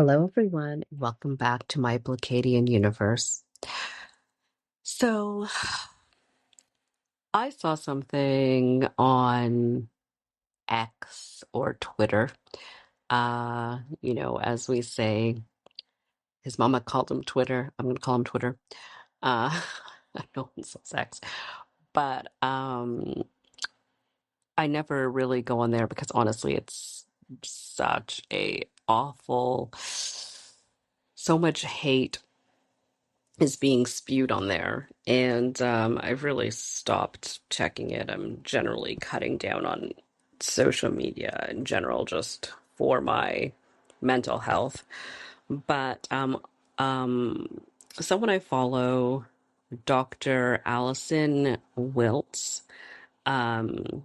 Hello, everyone. Welcome back to my Blacadian universe. So, I saw something on X or Twitter. As we say, his mama called him Twitter. I'm going to call him Twitter. Uh, no one says X, but I never really go on there because honestly, it's such a awful, so much hate is being spewed on there. And I've really stopped checking it. I'm generally cutting down on social media in general just for my mental health. But someone I follow, Dr. Allison Wiltz, um,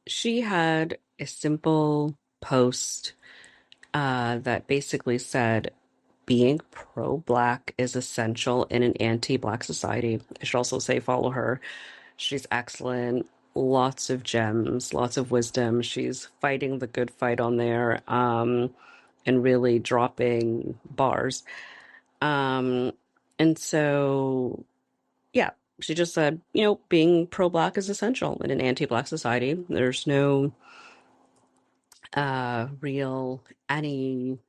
she had a simple post that basically said, being pro-Black is essential in an anti-Black society. I should also say follow her. She's excellent. Lots of gems, lots of wisdom. She's fighting the good fight on there, and really dropping bars. Um, and so, yeah, she just said, being pro-Black is essential in an anti-Black society. There's no real anything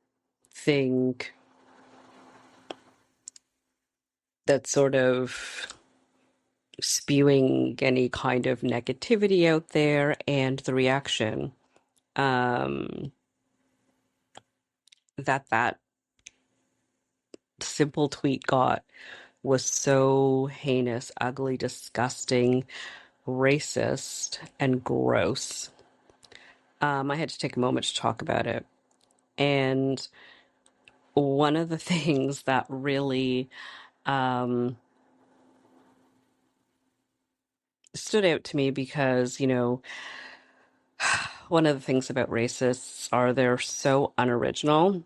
that's sort of spewing any kind of negativity out there, and the reaction um, that simple tweet got was so heinous, ugly, disgusting, racist, and gross. I had to take a moment to talk about it. And one of the things that really um, stood out to me because, one of the things about racists are they're so unoriginal,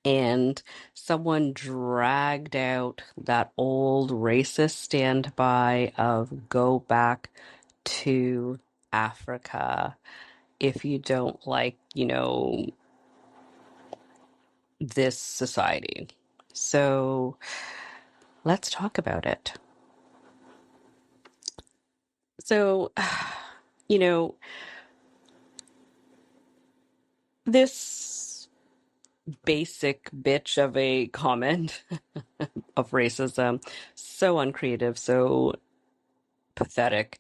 and someone dragged out that old racist standby of go back to Africa if you don't like, this society. So let's talk about it. So, you know, this basic bitch of a comment of racism, so uncreative, so pathetic.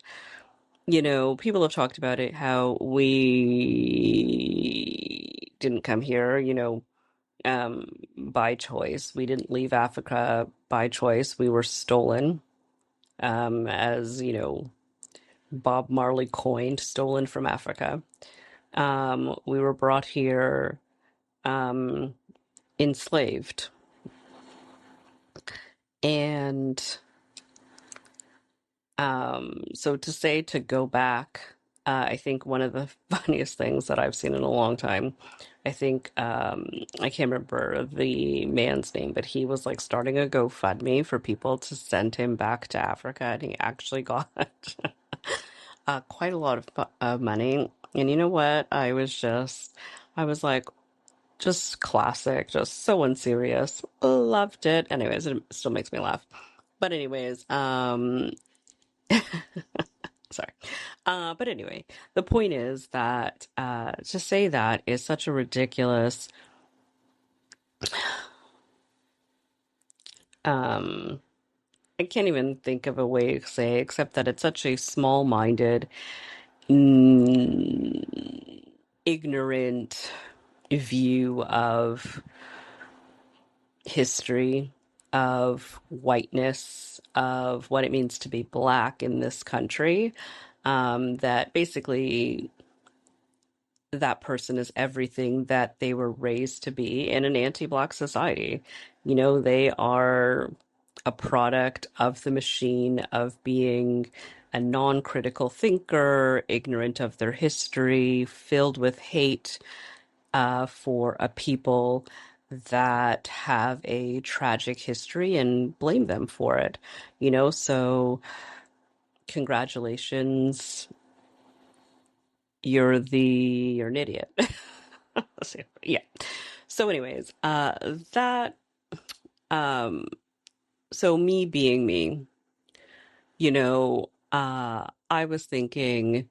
People have talked about it, how we didn't come here, by choice. We didn't leave Africa by choice. We were stolen, as, Bob Marley coined, stolen from Africa. We were brought here, um, enslaved. And so to say to go back, I think one of the funniest things that I've seen in a long time, I think, I can't remember the man's name, but he was like starting a GoFundMe for people to send him back to Africa, and he actually got quite a lot of money. And you know what? I was like, just classic, just so unserious. Loved it. Anyways, it still makes me laugh. But anyways, sorry. But anyway, the point is that to say that is such a ridiculous um I can't even think of a way to say except that it's such a small-minded, ignorant view of history, of whiteness, of what it means to be Black in this country, that basically that person is everything that they were raised to be in an anti-Black society. They are a product of the machine of being a non-critical thinker, ignorant of their history, filled with hate for a people that have a tragic history and blame them for it. So congratulations, you're an idiot. Yeah. So anyways, that um so me being me, I was thinking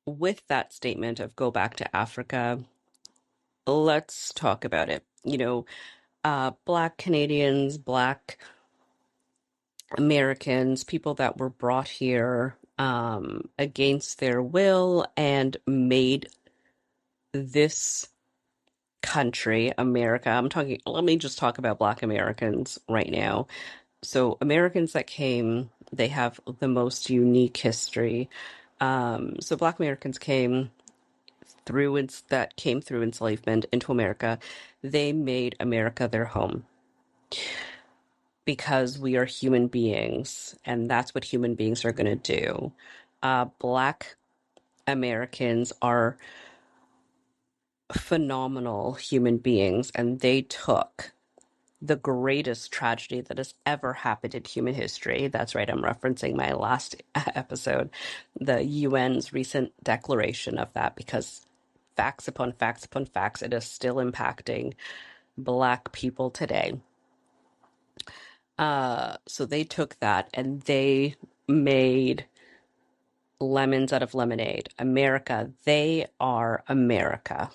with that statement of go back to Africa, let's talk about it. Black Canadians, Black Americans, people that were brought here against their will and made this country, America. Let me just talk about Black Americans right now. So, Americans that came, they have the most unique history. So, Black Americans came through enslavement into America. They made America their home because we are human beings, and that's what human beings are going to do. Black Americans are phenomenal human beings, and they took the greatest tragedy that has ever happened in human history. That's right, I'm referencing my last episode, the UN's recent declaration of that, because facts upon facts upon facts, it is still impacting Black people today. So they took that and they made lemons out of lemonade. America, they are America.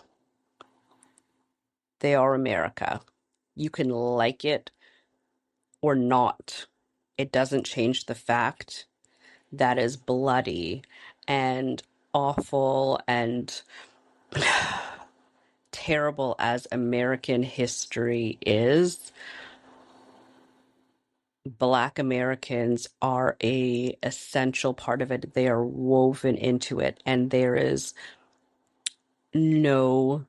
They are America. You can like it or not. It doesn't change the fact that is bloody and awful and terrible as American history is. Black Americans are a essential part of it. They are woven into it, and there is no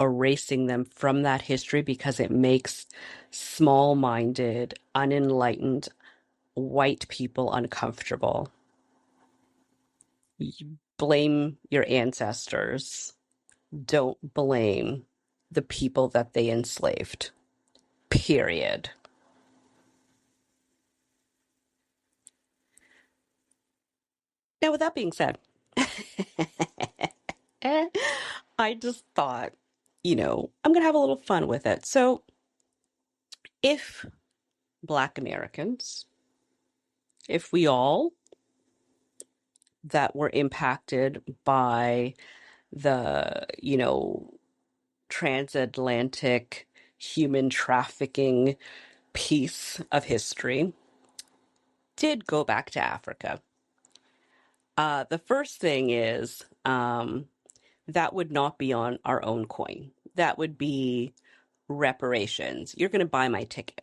erasing them from that history because it makes small-minded, unenlightened white people uncomfortable. You blame your ancestors. Don't blame the people that they enslaved. Period. Now, with that being said, I just thought, I'm going to have a little fun with it. So, if Black Americans, if we all that were impacted by the, transatlantic human trafficking piece of history, did go back to Africa, the first thing is that would not be on our own coin. That would be reparations. You're going to buy my ticket.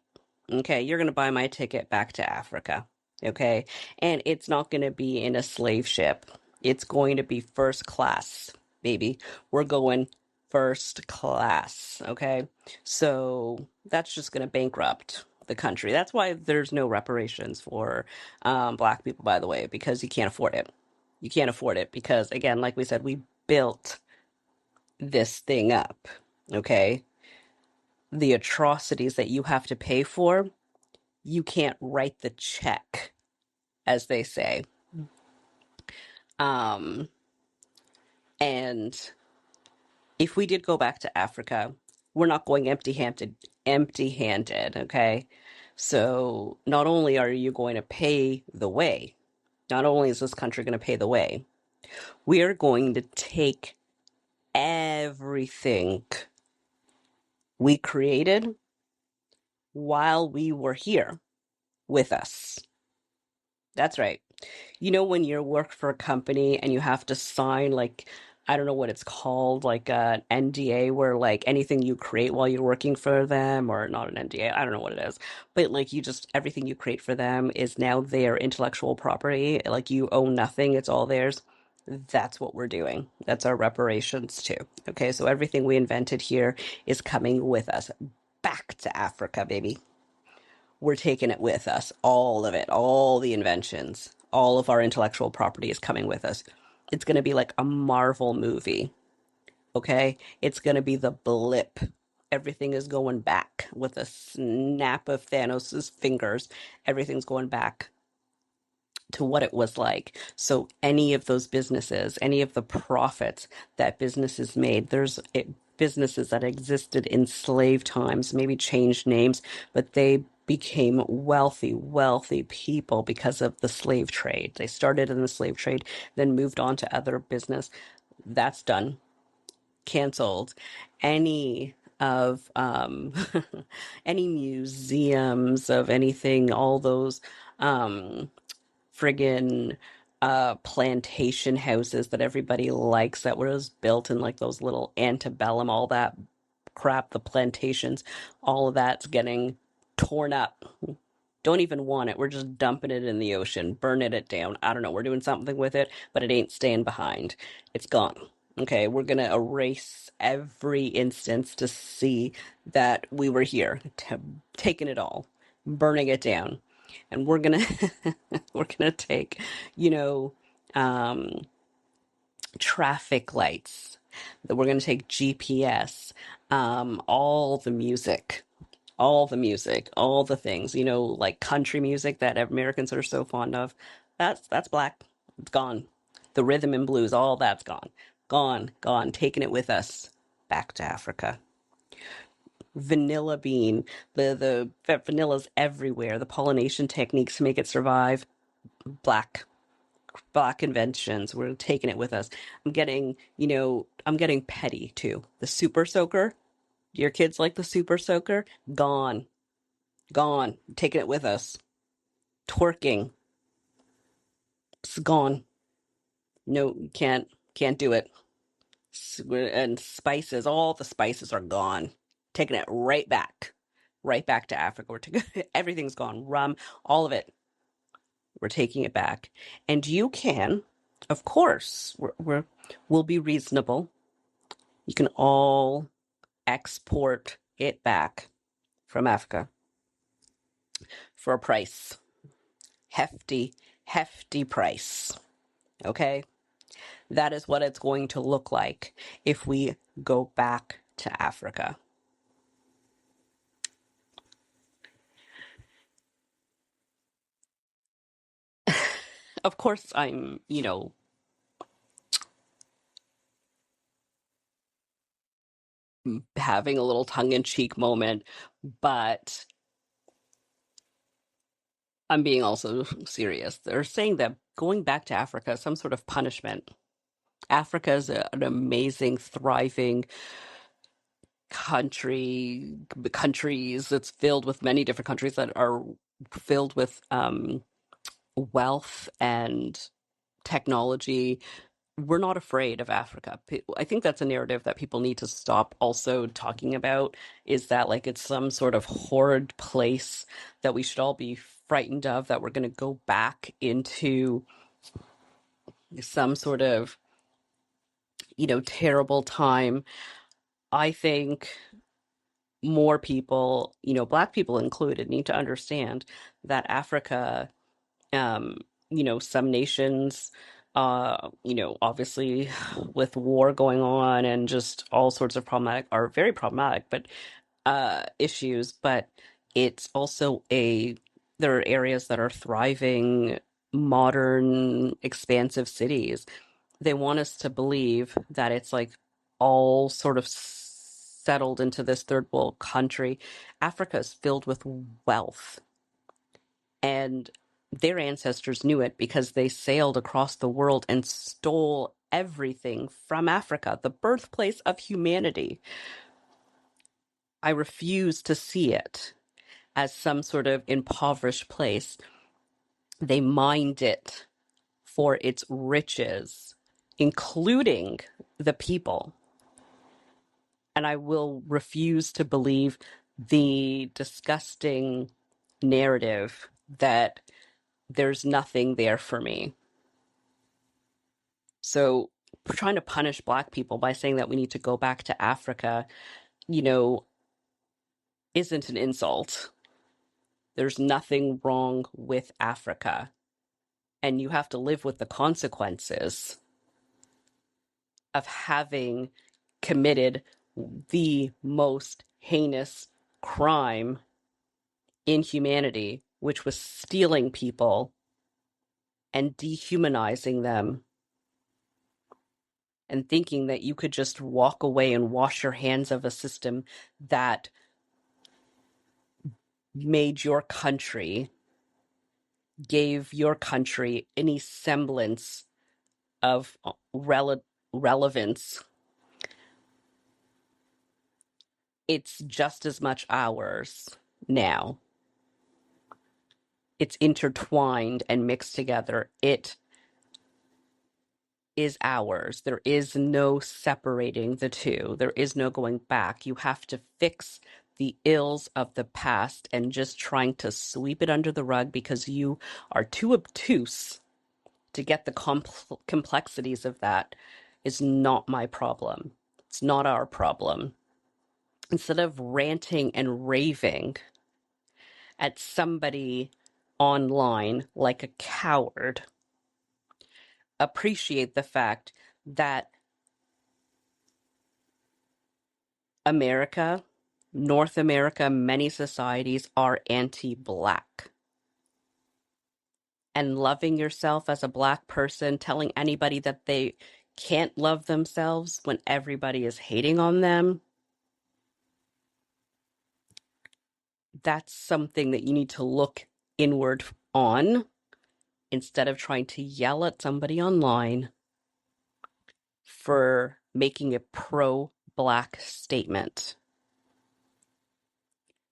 Okay. You're going to buy my ticket back to Africa. Okay. And it's not going to be in a slave ship. It's going to be first class, baby. We're going first class. Okay. So that's just going to bankrupt the country. That's why there's no reparations for Black people, by the way, because you can't afford it. You can't afford it because, again, like we said, we built this thing up. Okay. The atrocities that you have to pay for, you can't write the check, as they say. Um, and if we did go back to Africa, we're not going empty-handed, okay? So not only are you going to pay the way, not only is this country going to pay the way, we are going to take everything we created while we were here with us. That's right. When you work for a company and you have to sign, like, I don't know what it's called, like an NDA, where like anything you create while you're working for them, or not an NDA, I don't know what it is, but like everything you create for them is now their intellectual property. Like you own nothing, it's all theirs. That's what we're doing. That's our reparations too. Okay, so everything we invented here is coming with us back to Africa, baby. We're taking it with us. All of it, all the inventions, all of our intellectual property is coming with us. It's going to be like a Marvel movie, okay? It's going to be the blip. Everything is going back with a snap of Thanos's fingers. Everything's going back to what it was like. So any of those businesses, any of the profits that businesses made, businesses that existed in slave times, maybe changed names, but they became wealthy, wealthy people because of the slave trade. They started in the slave trade, then moved on to other business. That's done, canceled. Any of any museums of anything, all those friggin' plantation houses that everybody likes that was built in like those little antebellum, all that crap, the plantations, all of that's getting torn up. Don't even want it. We're just dumping it in the ocean, burning it down. I don't know. We're doing something with it, but it ain't staying behind. It's gone. Okay, we're gonna erase every instance to see that we were here, taking it all, burning it down, and we're gonna we're gonna take, you know, um, traffic lights. That we're gonna take GPS, all the music, all the things, like country music that Americans are so fond of. That's black. It's gone. The rhythm and blues, all that's gone. Gone, gone, taking it with us back to Africa. Vanilla bean, the vanilla's everywhere. The pollination techniques to make it survive, black. Black inventions. We're taking it with us. I'm getting petty too. The super soaker. Your kids like the super soaker? Gone. Gone. Taking it with us. Twerking. It's gone. No, can't do it. And spices, all the spices are gone. Taking it right back to Africa. We're taking everything's gone. Rum, all of it. We're taking it back, and you can, of course, we'll be reasonable. You can all export it back from Africa for a price, hefty, hefty price. Okay. That is what it's going to look like if we go back to Africa. Of course, I'm, having a little tongue-in-cheek moment, but I'm being also serious. They're saying that going back to Africa is some sort of punishment. Africa is an amazing, thriving countries. It's filled with many different countries that are filled with wealth and technology. We're not afraid of Africa. I think that's a narrative that people need to stop also talking about, is that like it's some sort of horrid place that we should all be frightened of, that we're going to go back into some sort of, terrible time. I think more people, Black people included, need to understand that Africa, um, some nations, obviously with war going on and just all sorts of are very problematic, but issues, but it's also there are areas that are thriving, modern, expansive cities. They want us to believe that it's like all sort of settled into this third world country. Africa is filled with wealth, and their ancestors knew it because they sailed across the world and stole everything from Africa, the birthplace of humanity. I refuse to see it as some sort of impoverished place. They mined it for its riches, including the people. And I will refuse to believe the disgusting narrative that there's nothing there for me. So trying to punish Black people by saying that we need to go back to Africa, you know, isn't an insult. There's nothing wrong with Africa, and you have to live with the consequences of having committed the most heinous crime in humanity, which was stealing people and dehumanizing them and thinking that you could just walk away and wash your hands of a system that made your country, gave your country any semblance of relevance. It's just as much ours now. It's intertwined and mixed together. It is ours. There is no separating the two. There is no going back. You have to fix the ills of the past, and just trying to sweep it under the rug because you are too obtuse to get the complexities of that is not my problem. It's not our problem. Instead of ranting and raving at somebody online like a coward, appreciate the fact that America, North America, many societies are anti-Black. And loving yourself as a Black person, telling anybody that they can't love themselves when everybody is hating on them, that's something that you need to look inward on instead of trying to yell at somebody online for making a pro-Black statement.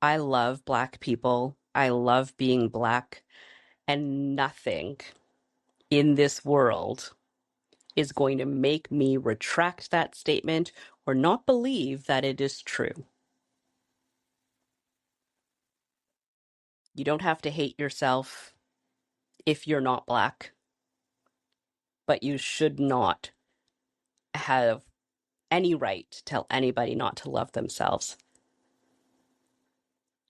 I love Black people. I love being Black, and nothing in this world is going to make me retract that statement or not believe that it is true. You don't have to hate yourself if you're not Black, but you should not have any right to tell anybody not to love themselves.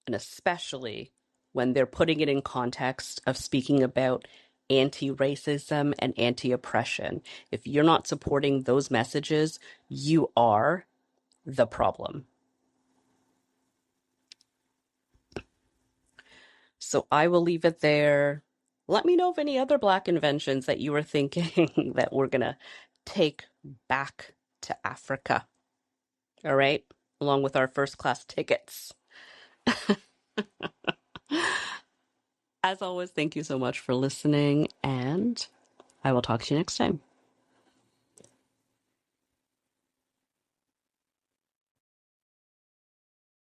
And especially when they're putting it in context of speaking about anti-racism and anti-oppression. If you're not supporting those messages, you are the problem. So I will leave it there. Let me know of any other Black inventions that you were thinking that we're going to take back to Africa. All right? Along with our first class tickets. As always, thank you so much for listening, and I will talk to you next time.